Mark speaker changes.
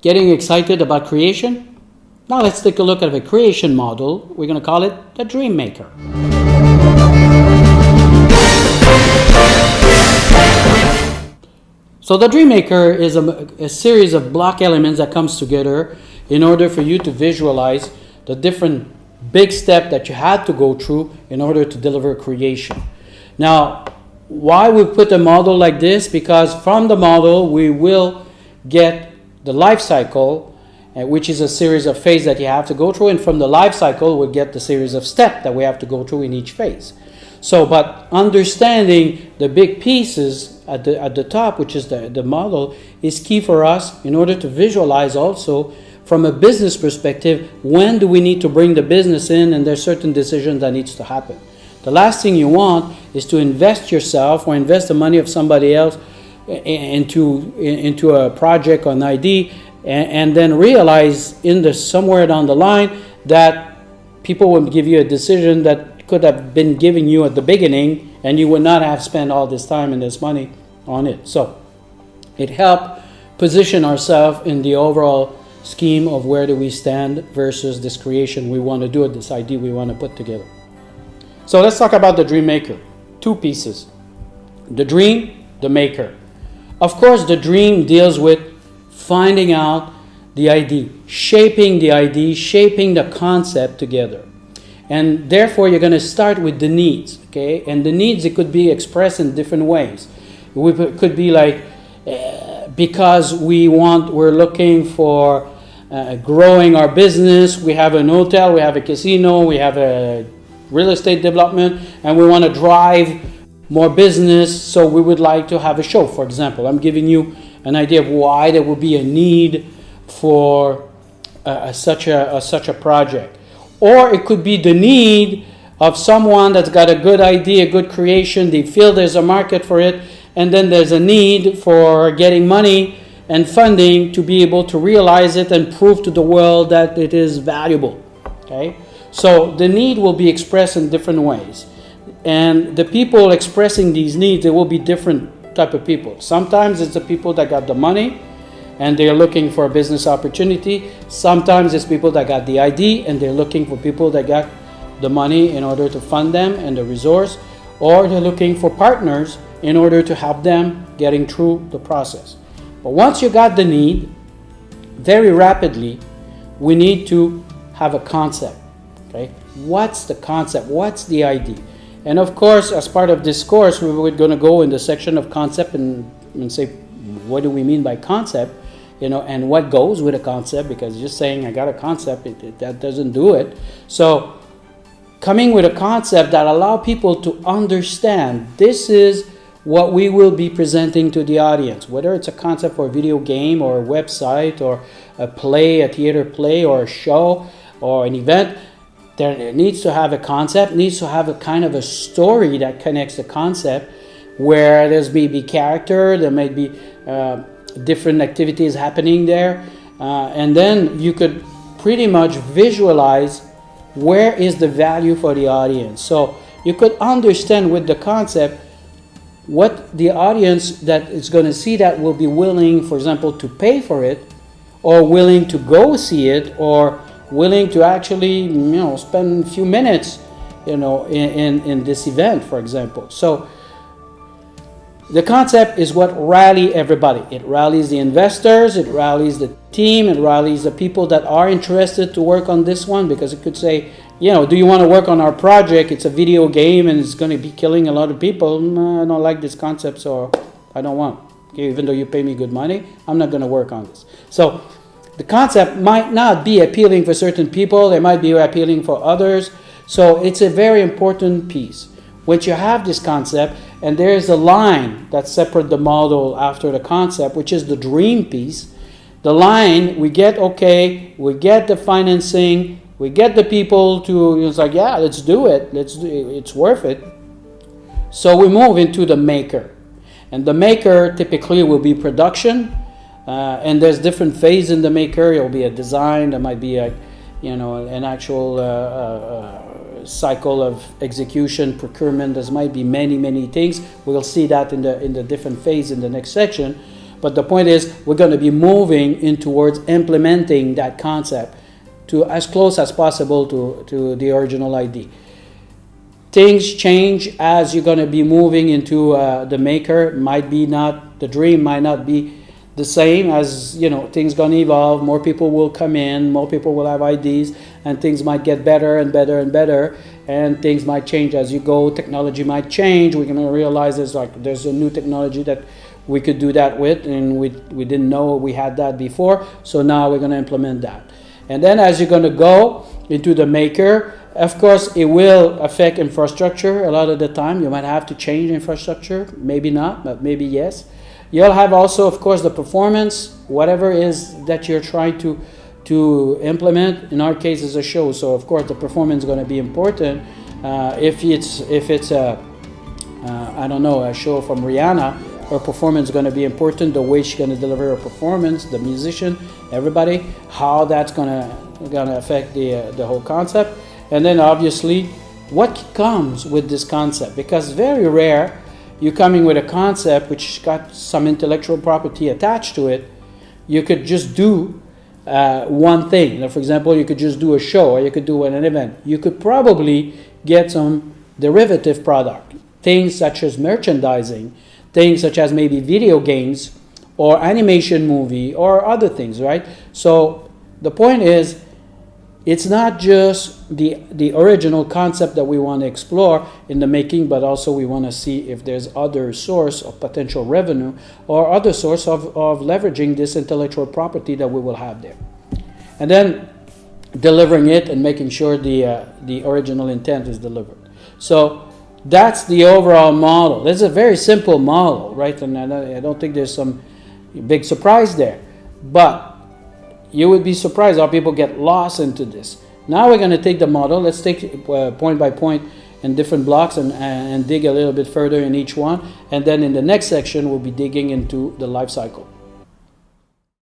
Speaker 1: Getting excited about creation? Now let's take a look at a creation model. We're going to call it the DreamMaker. So the DreamMaker is a series of block elements that comes together in order for you to visualize the different big steps that you had to go through in order to deliver creation. Now, why we put a model like this? Because from the model we will get the life cycle, which is a series of phases that you have to go through, and from the life cycle we'll get the series of steps that we have to go through in each phase. So, but understanding the big pieces at the top, which is the model, is key for us in order to visualize also from a business perspective, when do we need to bring the business in, and there's certain decisions that needs to happen. The last thing you want is to invest yourself or invest the money of somebody else into a project or an idea, and then realize somewhere down the line that people will give you a decision that could have been given you at the beginning, and you would not have spent all this time and this money on it. So it helped position ourselves in the overall scheme of where do we stand versus this creation we want to do, this idea we want to put together. So let's talk about the DreamMaker. Two pieces: the dream, the maker. Of course, the dream deals with finding out the idea, shaping the concept together. And therefore, you're going to start with the needs, okay? And the needs, it could be expressed in different ways. It could be like, because we're looking for growing our business, we have an hotel, we have a casino, we have a real estate development, and we want to drive more business, so we would like to have a show, for example. I'm giving you an idea of why there would be a need for such a project. Or it could be the need of someone that's got a good idea, a good creation, they feel there's a market for it, and then there's a need for getting money and funding to be able to realize it and prove to the world that it is valuable. Okay? So the need will be expressed in different ways. And the people expressing these needs, they will be different type of people. Sometimes it's the people that got the money and they're looking for a business opportunity. Sometimes it's people that got the idea and they're looking for people that got the money in order to fund them and the resource. Or they're looking for partners in order to help them getting through the process. But once you got the need, very rapidly, we need to have a concept. Okay? What's the concept? What's the idea? And of course, as part of this course, we're going to go in the section of concept and say, what do we mean by concept? And what goes with a concept, because just saying I got a concept, that doesn't do it. So coming with a concept that allow people to understand this is what we will be presenting to the audience, whether it's a concept for a video game or a website or a play, a theater play or a show or an event. There needs to have a concept, needs to have a kind of a story that connects the concept, where there's maybe character, there may be different activities happening there, and then you could pretty much visualize where is the value for the audience. So you could understand with the concept what the audience that is going to see that will be willing, for example, to pay for it, or willing to go see it, or willing to actually spend a few minutes in this event, for example. So the concept is what rallies everybody. It rallies the investors, it rallies the team, it rallies the people that are interested to work on this one, because it could say, do you want to work on our project? It's a video game and it's going to be killing a lot of people. No, I don't like this concept, so I don't want. Okay, even though you pay me good money, I'm not going to work on this. So the concept might not be appealing for certain people. It might be appealing for others. So it's a very important piece. Once you have this concept, and there's a line that separates the model after the concept, which is the dream piece. The line, we get the financing, we get the people to, it's like, yeah, let's do it. It's worth it. So we move into the maker. And the maker typically will be production. And there's different phases in the maker. It will be a design. There might be an actual cycle of execution, procurement. There might be many things. We'll see that in the different phases in the next section. But the point is, we're going to be moving in towards implementing that concept to as close as possible to the original idea. Things change as you're going to be moving into the maker. Might be not, the dream might not be the same, as things going to evolve. More people will come in, more people will have ideas, and things might get better and better and better, and things might change as you go. Technology might change. We're going to realize there's a new technology that we could do that with, and we didn't know we had that before, so now we're going to implement that. And then as you're going to go into the maker, of course it will affect infrastructure. A lot of the time you might have to change infrastructure, maybe not, but maybe yes. You'll have also, of course, the performance, whatever is that you're trying to implement. In our case, is a show, so of course the performance is going to be important. If it's a I don't know, a show from Rihanna, her performance is going to be important. The way she's going to deliver her performance, the musician, everybody, how that's going to affect the whole concept, and then obviously what comes with this concept, because it's very rare you're coming with a concept which got some intellectual property attached to it. You could just do one thing. For example, you could just do a show, or you could do an event. You could probably get some derivative product, things such as merchandising, things such as maybe video games or animation movie or other things, right? So the point is, it's not just the original concept that we want to explore in the making, but also we want to see if there's other source of potential revenue or other source of leveraging this intellectual property that we will have there. And then delivering it and making sure the original intent is delivered. So that's the overall model. It's a very simple model, right? And I don't think there's some big surprise there. But you would be surprised how people get lost into this. Now we're going to take the model. Let's take point by point in different blocks and dig a little bit further in each one. And then in the next section, we'll be digging into the life cycle.